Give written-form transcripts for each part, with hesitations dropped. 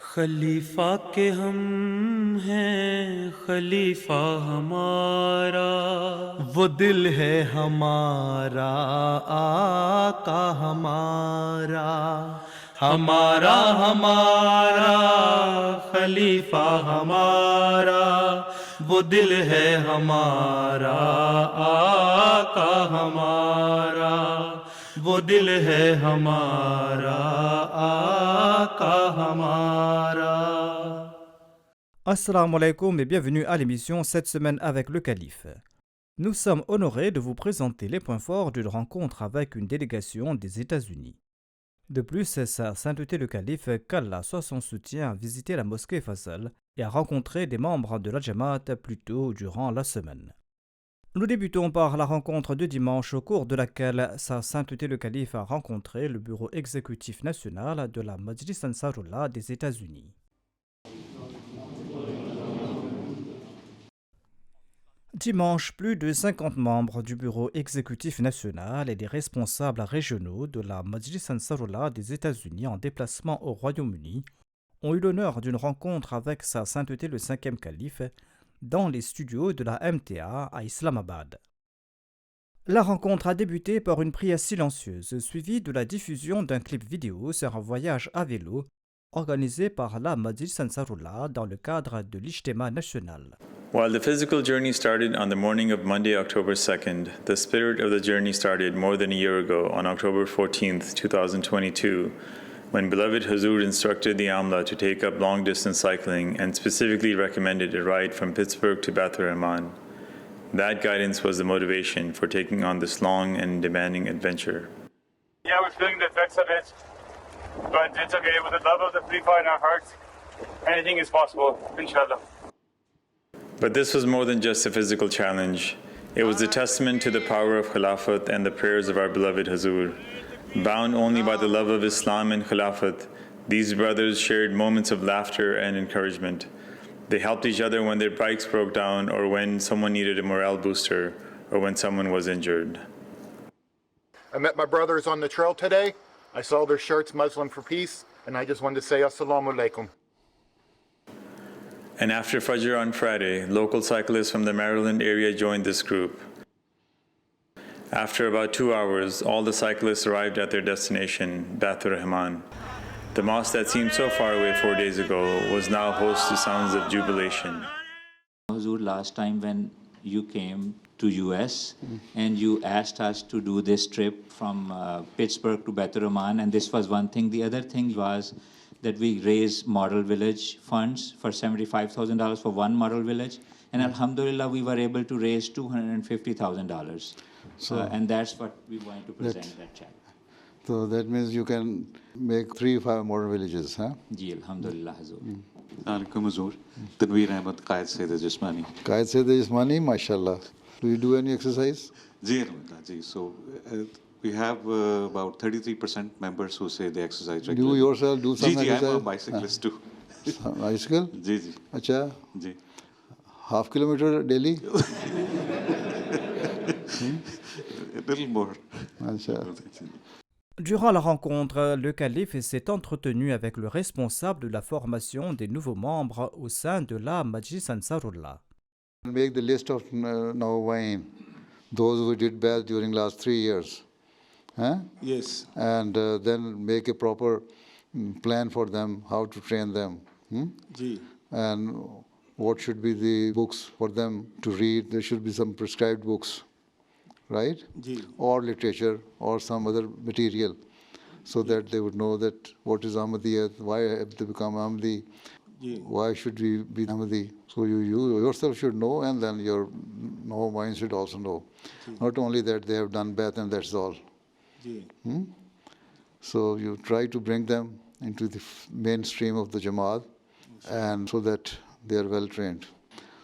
खलीफा के हम हैं खलीफा हमारा, वो दिल है हमारा आका हमारा, हमारा हमारा खलीफा हमारा, वो दिल है हमारा आका हमारा, वो दिल है हमारा आका हमारा. Assalamu alaikum et bienvenue à l'émission cette semaine avec le Calife. Nous sommes honorés de vous présenter les points forts d'une rencontre avec une délégation des États-Unis. De plus, sa sainteté le Calife, qu'Allah soit son soutien, a visité la mosquée Fazl et a rencontré des membres de la Jama'at plus tôt durant la semaine. Nous débutons par la rencontre de dimanche au cours de laquelle sa sainteté le Calife a rencontré le bureau exécutif national de la Majlis Ansarullah des États-Unis. Dimanche, plus de 50 membres du bureau exécutif national et des responsables régionaux de la Majlis Ansarullah des États-Unis en déplacement au Royaume-Uni ont eu l'honneur d'une rencontre avec sa sainteté le 5e calife dans les studios de la MTA à Islamabad. La rencontre a débuté par une prière silencieuse suivie de la diffusion d'un clip vidéo sur un voyage à vélo organisé par la Majlis Ansarullah dans le cadre de l'Ijtima national. While the physical journey started on the morning of Monday, October 2nd, the spirit of the journey started more than a year ago on October 14th, 2022, when beloved Hazur instructed the Amla to take up long-distance cycling and specifically recommended a ride from Pittsburgh to Bath Rahman. That guidance was the motivation for taking on this long and demanding adventure. Yeah, we're feeling the effects of it, but it's okay. With the love of the Khalifa in our hearts, anything is possible, inshallah. But this was more than just a physical challenge. It was a testament to the power of Khilafat and the prayers of our beloved Hazur. Bound only by the love of Islam and Khilafat, these brothers shared moments of laughter and encouragement. They helped each other when their bikes broke down or when someone needed a morale booster or when someone was injured. I met my brothers on the trail today. I saw their shirts, Muslim for Peace, and I just wanted to say Assalamu alaikum. And after Fajr on Friday, local cyclists from the Maryland area joined this group. After about 2 hours, all the cyclists arrived at their destination, Bath Rahman. The mosque that seemed so far away 4 days ago was now host to sounds of jubilation. Hazur, last time when you came to US and you asked us to do this trip from Pittsburgh to Bath Rahman, and this was one thing. The other thing was that we raised model village funds for $75,000 for one model village, and alhamdulillah we were able to raise $250,000. So, and that's what we want to present that check. So that means you can make 3-5 more villages, huh? Ji, alhamdulillah, Hazur. Alaikum Hazur. Tanveer Ahmed, Qaid Sehat-e-Jismani. Qaid Sehat-e-Jismani, mashallah. Do you do any exercise? Ji, alhamdulillah, ji. So we have about 33% members who say they exercise regularly. Do you yourself do some exercise? I'm a bicyclist too. Bicycle? Ji, ji. Acha? Ji. Half kilometer daily? A little more. Acha. Durant la rencontre, le calife s'est entretenu avec le responsable de la formation des nouveaux membres au sein de la Majlis Ansarullah. Make the list of Mubaeen, those who did best during last 3 years. Huh? Yes. And then make a proper plan for them, how to train them. Ji. And what should be the books for them to read. There should be some prescribed books, right? Ji. Or literature or some other material, so that they would know that what is Ahmadiyya, why have they become Ahmadi, why should we be Ahmadi. So you yourself should know, and then your mind should also know. Not only that they have done Bai'at and that's all. So you try to bring them into the mainstream of the Jama'at, and so that they are well trained.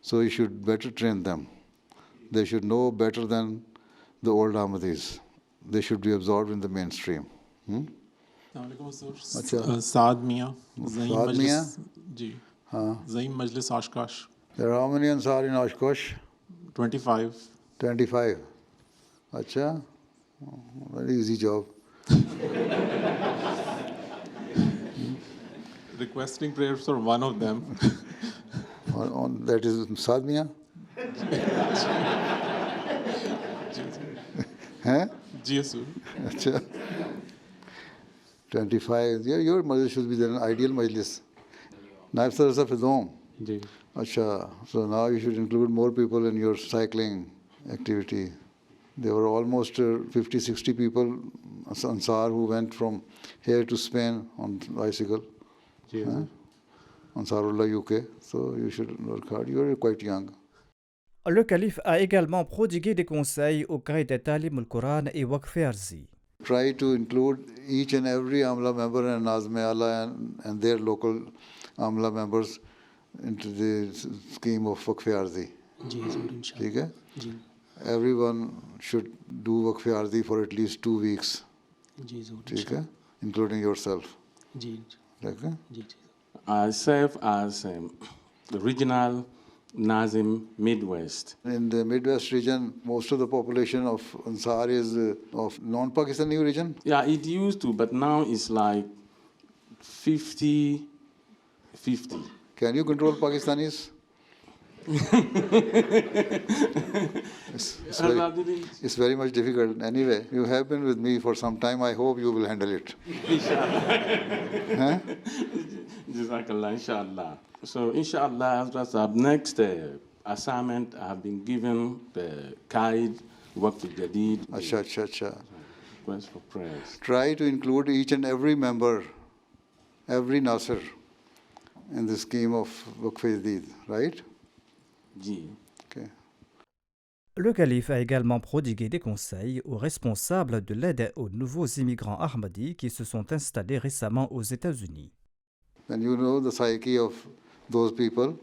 So you should better train them. They should know better than the old Ahmadis. They should be absorbed in the mainstream. Saad Mia, Zaeem Saad Mia? Majlis, ji. Zaeem Majlis Oshkosh. There are how many Ansar in Oshkosh? 25. 25. Acha, very easy job. requesting prayers for one of them. That is Saad Mian? Huh? Ji Hazur. Achha. 25. Yeah, your majlis should be an ideal majlis. Naib Sadr Saf-e-daum. Ji. Achha. So now you should include more people in your cycling activity. There were almost 50, 60 people, Ansar, who went from here to Spain on bicycle. Ansarullah UK. So you should work hard. You are quite young. Le calife a également prodigué des conseils au Qaid Talim-ul-Quran et Waqf-e-Arzi. Try to include each and every Amla member and Nazim-e-Ala and their local Amla members into the scheme of Waqf-e-Arzi. Okay? Everyone should do Waqf-e-Arzi for at least 2 weeks. Okay? Including yourself. Okay? I serve as the regional Nazim Midwest. In the Midwest region, most of the population of Ansar is of non-Pakistani origin. Yeah, it used to, but now it's like 50-50. Can you control Pakistanis? It's very much difficult. Anyway, you have been with me for some time. I hope you will handle it. Huh? Jazakallah, inshallah. So, inshallah, next assignment I have been given the Qaid Waqf-e-Jadid. Acha. Request for prayers. Try to include each and every member, every Nasir, in the scheme of Waqf-e-Jadid, right? Ji. Okay. Le calife a également prodigué des conseils aux responsables de l'aide aux nouveaux immigrants ahmadis qui se sont installés récemment aux États-Unis. And you know the psyche of those people.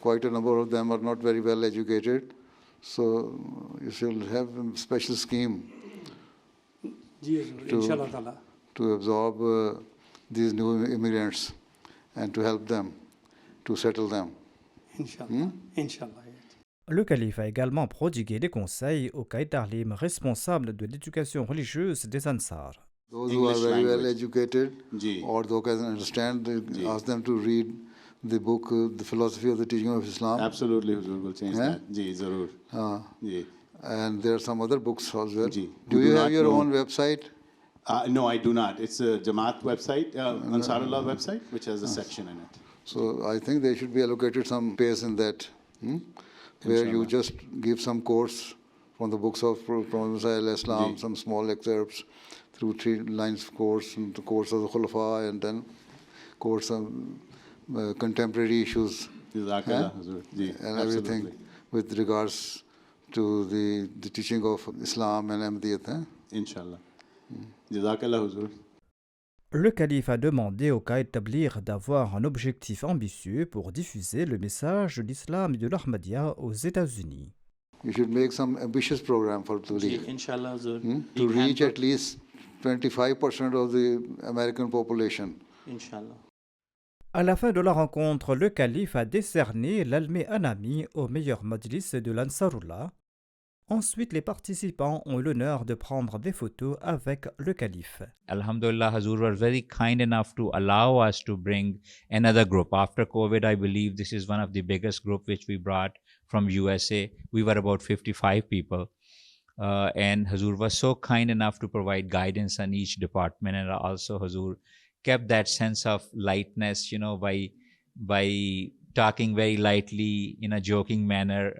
Quite a number of them are not very well educated. So you should have a special scheme to absorb these new immigrants and to help them, to settle them. Le calife a également prodigué des conseils au Qaid Taleem, responsable de l'éducation religieuse des Ansar. Those who are very well educated or those who can understand, ask them to read the book, The Philosophy of the Teaching of Islam. Absolutely, Huzur will change that. Ji, Zarur. And there are some other books as well. Ji. Do you have your own website? No, I do not. It's a Jama'at website, Ansarullah website, which has a section in it. So I think they should be allocated some space in that, where you just give some course from the books of Prophet Islam, some small excerpts through 3 lines of course, and the course of the Khulafa, and then course on contemporary issues and everything with regards to the teaching of Islam and Ahmadiyyat. Inshallah. Jazakallah, Huzur. Le calife a demandé au Qaid Tabligh d'avoir un objectif ambitieux pour diffuser le message de l'islam et de l'Ahmadiyya aux États-Unis. You should make some ambitious program for Tabligh. Inshallah, To reach at least 25% of the American population. Inshallah. À la fin de la rencontre, le calife a décerné l'Almé Anami au meilleur Majlis de l'Ansarullah. Ensuite, les participants ont eu l'honneur de prendre des photos avec le calife. Alhamdulillah, Hazur were very kind enough to allow us to bring another group. After COVID, I believe this is one of the biggest group which we brought from USA. We were about 55 people. And Hazur was so kind enough to provide guidance on each department, and also Hazur kept that sense of lightness, by talking very lightly in a joking manner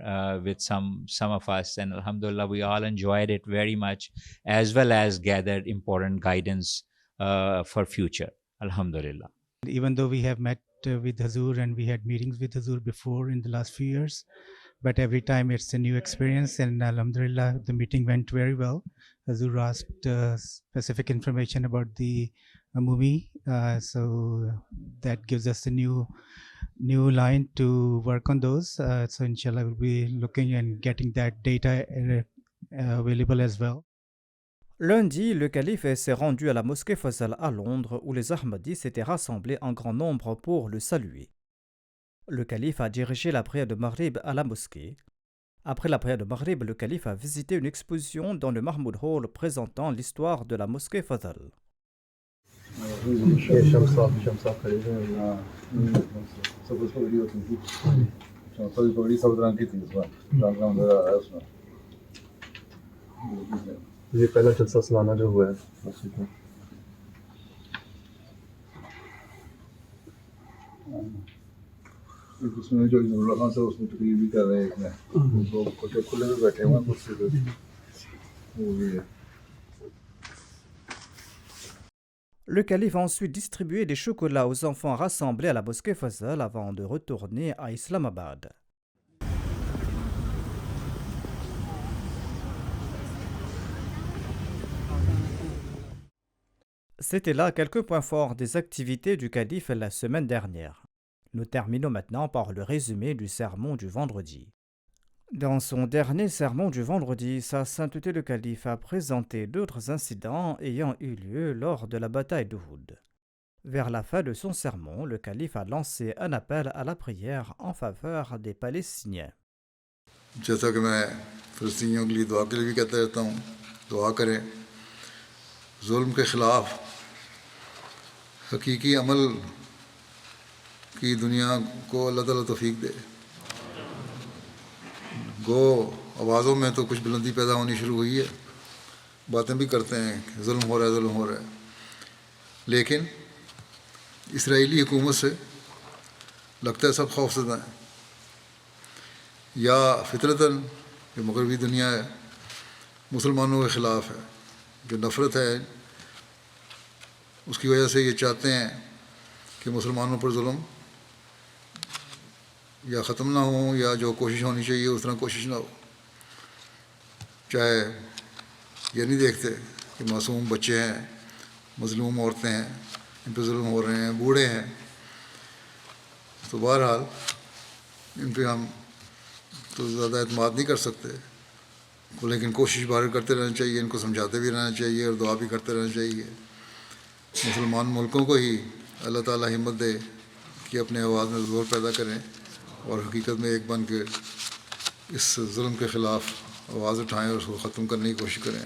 with some of us, and alhamdulillah we all enjoyed it very much, as well as gathered important guidance for future, alhamdulillah. Even though we have met with Hazur and we had meetings with Hazur before in the last few years, but every time it's a new experience, and alhamdulillah the meeting went very well. Hazur asked specific information about the movie, so that gives us a new line to work on those. So inshallah we'll be looking and getting that data available as well. Lundi, le calife s'est rendu à la mosquée Fazl à Londres, où les Ahmadis s'étaient rassemblés en grand nombre pour le saluer. Le calife a dirigé la prière de Maghrib à la mosquée. Après la prière de Maghrib, le calife a visité une exposition dans le Mahmoud Hall présentant l'histoire de la mosquée Fazl. کھڑے تھے سب اس کو video ہوتی تھی سبھی پگڑی سب رنگ کی تھی اس میں رنگ رنگ نظر آ رہا ہے اس میں یہ پہلا جلسہ سالانہ جو ہوا ہے مسجد میں اس میں جو ضرور خان صاحب اس میں تقریر بھی کر رہے ہیں ایک میں لوگ کھلے میں بیٹھے ہوئے ہیں کرسی پہ وہ بھی ہے. Le calife a ensuite distribué des chocolats aux enfants rassemblés à la mosquée Fazl avant de retourner à Islamabad. C'était là quelques points forts des activités du calife la semaine dernière. Nous terminons maintenant par le résumé du sermon du vendredi. Dans son dernier sermon du vendredi, Sa Sainteté le Calife a présenté d'autres incidents ayant eu lieu lors de la bataille d'Uhud. Vers la fin de son sermon, le Calife a lancé un appel à la prière en faveur des Palestiniens. جیسا کہ میں فلسطینیوں کے لیے دعا کے لیے بھی کہتا رہتا ہوں دعا کریں ظلم کے خلاف حقیقی عمل کی دنیا کو اللہ تعالیٰ توفیق دے. گو آوازوں میں تو کچھ بلندی پیدا ہونی شروع ہوئی ہے باتیں بھی کرتے ہیں کہ ظلم ہو رہا ہے ظلم ہو رہا ہے لیکن اسرائیلی حکومت سے لگتا ہے سب خوف زدہ ہیں یا فطرتاً جو مغربی دنیا ہے مسلمانوں کے خلاف ہے جو نفرت ہے اس کی وجہ سے یہ چاہتے ہیں کہ مسلمانوں پر ظلم یا ختم نہ ہوں یا جو کوشش ہونی چاہیے اس طرح کوشش نہ ہو. چاہے یہ نہیں دیکھتے کہ معصوم بچے ہیں مظلوم عورتیں ہیں ان پہ ظلم ہو رہے ہیں بوڑھے ہیں تو بہرحال ان پہ ہم تو زیادہ اعتماد نہیں کر سکتے لیکن کوشش باہر کرتے رہنا چاہیے ان کو سمجھاتے بھی رہنا چاہیے اور دعا بھی کرتے رہنا چاہیے. مسلمان ملکوں کو ہی اللہ تعالیٰ ہمت دے کہ اپنے آواز میں زور پیدا کریں اور حقیقت میں ایک بن کے اس ظلم کے خلاف آواز اٹھائیں اور اس کو ختم کرنے کی کوشش کریں.